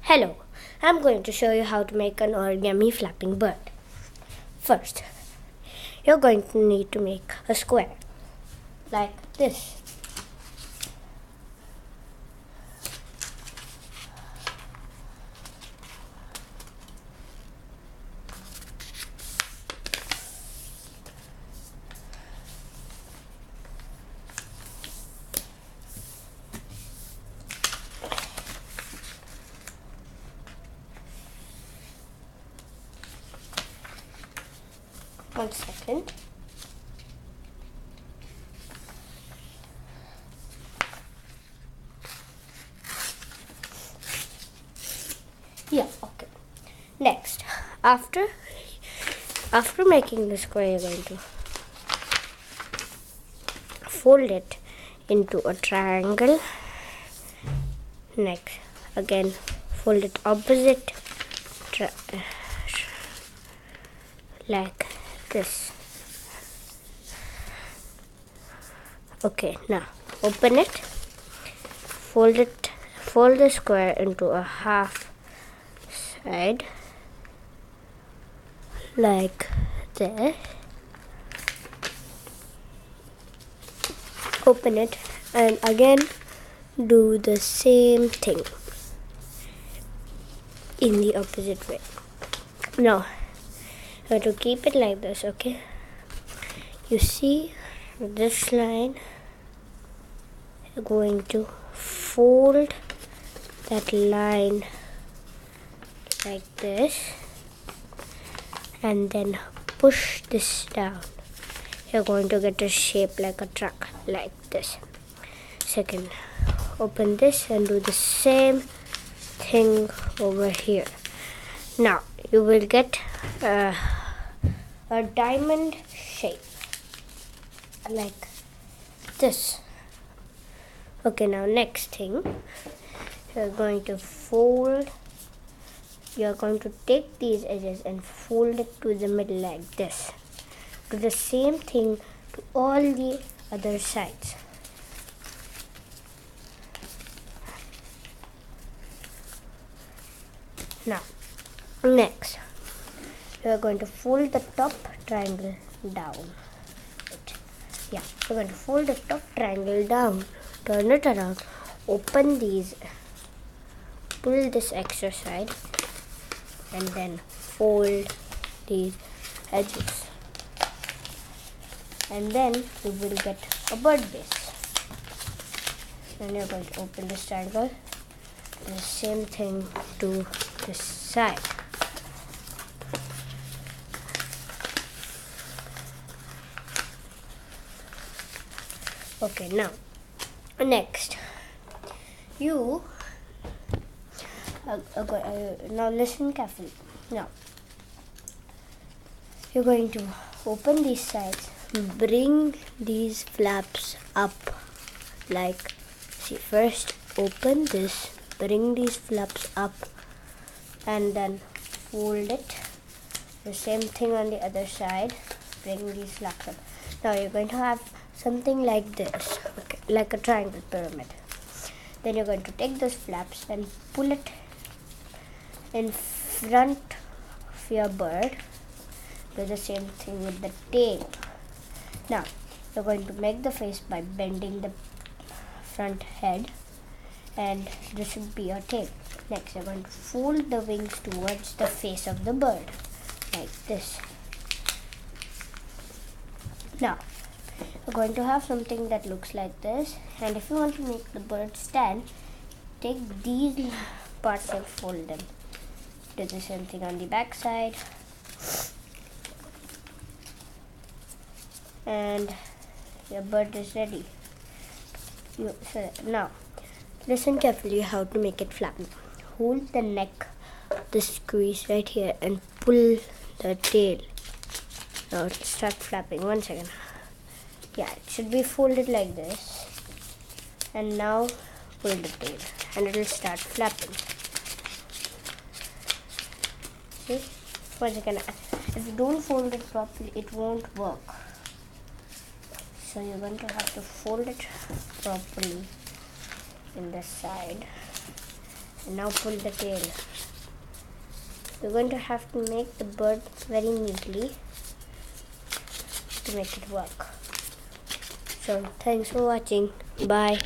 Hello, I'm going to show you how to make an origami flapping bird. First, you're going to need to make a square like this. One second. Yeah, okay. Next, after making the square, you're going to fold it into a triangle. Next, again, fold it opposite like this. Okay, now open it, fold the square into a half side like this. Open it and again do the same thing in the opposite way. Now you have to keep it like this, okay? You see this line, you're going to fold that line like this and then push this down. You're going to get a shape like a truck like this. Second, open this and do the same thing over here. Now you will get a diamond shape like this. Okay, now next thing, you're going to take these edges and fold it to the middle like this. Do the same thing to all the other sides. Now, next, we are going to fold the top triangle down. Yeah, we're going to fold the top triangle down, turn it around, open these, pull this extra side, and then fold these edges. And then you will get a bird base. Then you're going to open this triangle, do the same thing to this side. Okay, now next you now listen carefully. Now you're going to open these sides, bring these flaps up like, see, first open this, bring these flaps up and then fold it. The same thing on the other side, bring these flaps up. Now you're going to have something like this, okay, like a triangle pyramid. Then you're going to take those flaps and pull it in front of your bird. Do the same thing with the tail. Now you're going to make the face by bending the front head, and this should be your tail. Next, you're going to fold the wings towards the face of the bird like this. Now we're going to have something that looks like this, and if you want to make the bird stand, take these parts and fold them. Do the same thing on the back side, and your bird is ready. Now listen carefully how to make it flap. Hold the neck, the squeeze right here, and pull the tail. Now start flapping. 1 second. Yeah, it should be folded like this, and now pull the tail and it will start flapping. See? 1 second. If you don't fold it properly, it won't work. So you're going to have to fold it properly in the side. And now pull the tail. You're going to have to make the bird very neatly to make it work. So thanks for watching. Bye.